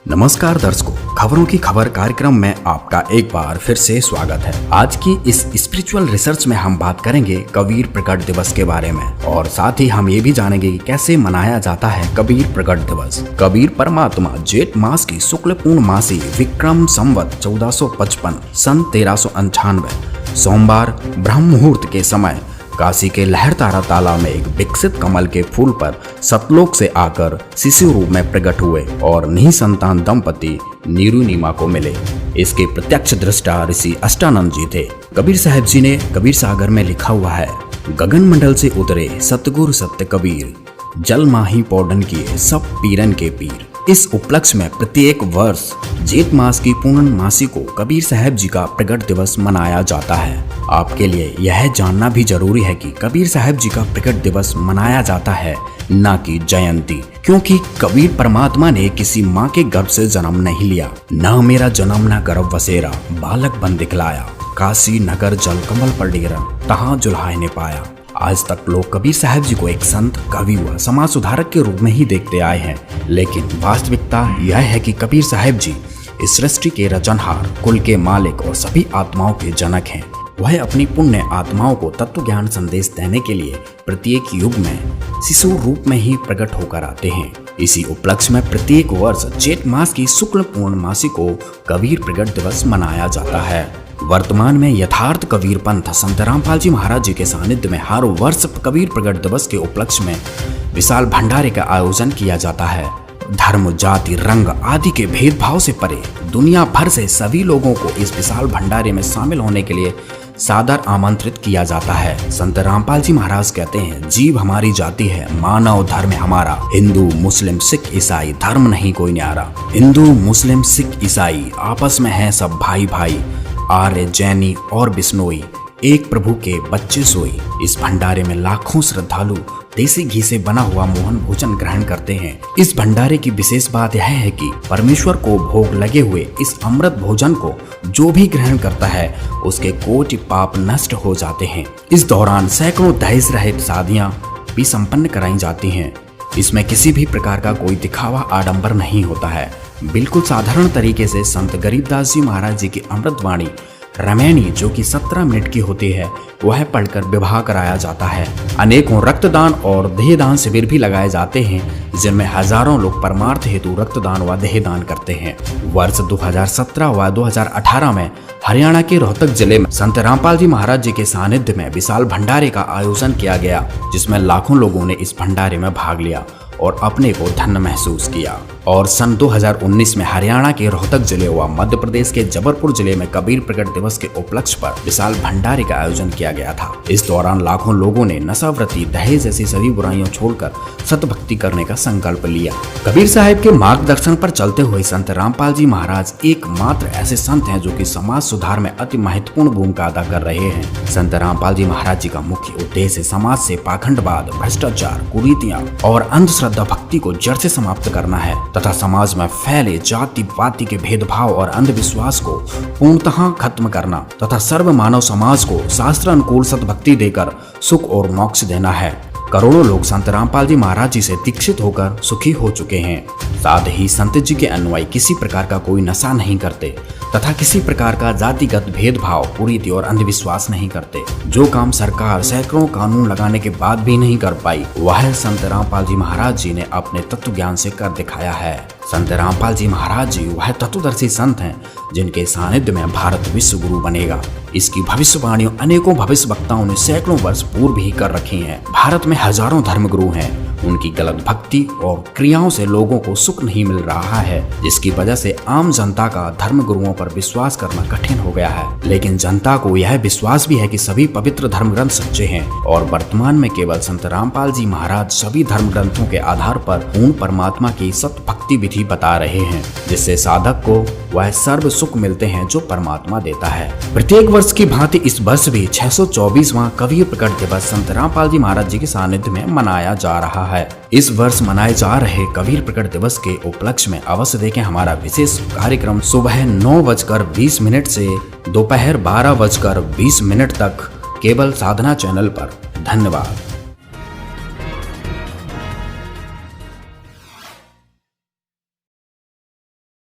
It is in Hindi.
नमस्कार दर्शकों, खबरों की खबर कार्यक्रम में आपका एक बार फिर से स्वागत है। आज की इस स्पिरिचुअल रिसर्च में हम बात करेंगे कबीर प्रकट दिवस के बारे में और साथ ही हम ये भी जानेंगे कि कैसे मनाया जाता है कबीर प्रकट दिवस। कबीर परमात्मा जेठ मास की शुक्ल पूर्णमासी विक्रम संवत 1455 सन 1398 सोमवार ब्रह्म मुहूर्त के समय काशी के लहरतारा तालाब में एक विकसित कमल के फूल पर सतलोक से आकर शिशु रूप में प्रकट हुए और निसंतान दंपति नीरुनीमा को मिले। इसके प्रत्यक्ष दृष्टा ऋषि अष्टानंद जी थे। कबीर साहब जी ने कबीर सागर में लिखा हुआ है, गगन मंडल से उतरे सतगुरु सत्य कबीर, जल माही पौडन किए सब पीरन के पीर। इस उपलक्ष्य में प्रत्येक वर्ष जेठ मास की पूर्णमासी को कबीर साहब जी का प्रकट दिवस मनाया जाता है। आपके लिए यह जानना भी जरूरी है कि कबीर साहब जी का प्रकट दिवस मनाया जाता है, न कि जयंती, क्योंकि कबीर परमात्मा ने किसी माँ के गर्भ से जन्म नहीं लिया। न मेरा जन्म न गर्भ वसेरा, बालक बन दिखलाया, काशी नगर जल कमल पर डेरा, तहाँ जुल्हाए ने पाया। आज तक लोग कबीर साहब जी को एक संत, कवि व समाज सुधारक के रूप में ही देखते आए हैं, लेकिन वास्तविकता यह है कि कबीर साहब जी इस सृष्टि के रचनहार, कुल के मालिक और सभी आत्माओं के जनक हैं। वह अपनी पुण्य आत्माओं को तत्व ज्ञान संदेश देने के लिए प्रत्येक युग में शिशु रूप में ही प्रकट होकर आते हैं। इसी उपलक्ष्य में प्रत्येक वर्ष जेठ मास की शुक्ल पूर्णमासी को कबीर प्रकट दिवस मनाया जाता है। वर्तमान में यथार्थ कबीर पंथ संत रामपाल जी महाराज जी के सानिध्य में हर वर्ष कबीर प्रकट दिवस के उपलक्ष्य में विशाल भंडारे का आयोजन किया जाता है। धर्म, जाति, रंग आदि के भेदभाव से परे दुनिया भर से सभी लोगों को इस विशाल भंडारे में शामिल होने के लिए सादर आमंत्रित किया जाता है। संत रामपाल जी महाराज कहते हैं, जीव हमारी जाति है, मानव धर्म है हमारा, हिंदू मुस्लिम सिख ईसाई धर्म नहीं कोई न्यारा। हिंदू मुस्लिम सिख ईसाई आपस में हैं सब भाई भाई, आर्य जैनी और बिश्नोई, एक प्रभु के बच्चे सोई। इस भंडारे में लाखों श्रद्धालु देसी घी से बना हुआ मोहन भोजन ग्रहण करते हैं। इस भंडारे की विशेष बात यह है कि परमेश्वर को भोग लगे हुए इस अमृत भोजन को जो भी ग्रहण करता है उसके कोटि पाप नष्ट हो जाते हैं। इस दौरान सैकड़ों दहेज रहित शादियां भी संपन्न कराई जाती हैं। इसमें किसी भी प्रकार का कोई दिखावा आडंबर नहीं होता है। बिल्कुल साधारण तरीके से संत गरीबदास जी महाराज जी की अमृतवाणी रामायणी, जो कि 17 मिनट की होती है, वह पढ़कर विवाह कराया जाता है। अनेकों रक्तदान और देहदान शिविर भी लगाए जाते हैं, जिनमें हजारों लोग परमार्थ हेतु रक्तदान व देहदान करते हैं। वर्ष 2017 व 2018 में हरियाणा के रोहतक जिले में संत रामपाल जी महाराज जी के सानिध्य में विशाल भंडारे का आयोजन किया गया, जिसमें लाखों लोगों ने इस भंडारे में भाग लिया और अपने को धन्य महसूस किया। और सन 2019 में हरियाणा के रोहतक जिले व मध्य प्रदेश के जबलपुर जिले में कबीर प्रकट दिवस के उपलक्ष्य पर विशाल भंडारे का आयोजन किया गया था। इस दौरान लाखों लोगों ने नशावृत्ति, दहेज जैसी सभी बुराइयों छोड़कर सतभक्ति करने का संकल्प लिया। कबीर साहब के मार्गदर्शन पर चलते हुए संत रामपाल जी महाराज एकमात्र ऐसे संत हैं जो कि समाज सुधार में अति महत्वपूर्ण भूमिका अदा कर रहे हैं। संत रामपाल जी महाराज जी का मुख्य उद्देश्य समाज से पाखंडवाद, भ्रष्टाचार, कुरीतियां और अंधश्रद्धा भक्ति को जड़ से समाप्त करना है तथा समाज में फैले जाति पाति के भेदभाव और अंधविश्वास को पूर्णतः खत्म करना तथा सर्व मानव समाज को शास्त्र अनुकूल सद्भक्ति देकर सुख और मोक्ष देना है। करोड़ों लोग संत रामपाल जी महाराज जी से दीक्षित होकर सुखी हो चुके हैं। साथ ही संत जी के अनुयायी किसी प्रकार का कोई नशा नहीं करते तथा किसी प्रकार का जातिगत भेदभाव, कुरीति और अंधविश्वास नहीं करते। जो काम सरकार सैकड़ों कानून लगाने के बाद भी नहीं कर पाई, वह संत रामपाल जी महाराज जी ने अपने तत्व ज्ञान से कर दिखाया है। संत रामपाल जी महाराज जी वह तत्वदर्शी संत हैं जिनके सानिध्य में भारत विश्व गुरु बनेगा। इसकी भविष्यवाणियों अनेकों भविष्य वक्ताओं ने सैकड़ों वर्ष पूर्व ही कर रखी हैं। भारत में हजारों धर्मगुरु हैं, उनकी गलत भक्ति और क्रियाओं से लोगों को सुख नहीं मिल रहा है, जिसकी वजह से आम जनता का धर्मगुरुओं पर विश्वास करना कठिन हो गया है। लेकिन जनता को यह विश्वास भी है कि सभी पवित्र धर्म ग्रंथ सच्चे हैं और वर्तमान में केवल संत रामपाल जी महाराज सभी धर्म ग्रंथों के आधार पर पूर्ण परमात्मा की सत भक्ति विधि बता रहे हैं, जिससे साधक को वह सर्व सुख मिलते हैं जो परमात्मा देता है। प्रत्येक वर्ष की भांति इस वर्ष भी 624वां कबीर प्रकट दिवस संत रामपाल जी महाराज जी के सानिध्य में मनाया जा रहा है। इस वर्ष मनाए जा रहे कबीर प्रकट दिवस के उपलक्ष्य में अवश्य देखें हमारा विशेष कार्यक्रम सुबह 9:20 से दोपहर 12:20 तक केवल साधना चैनल पर। धन्यवाद।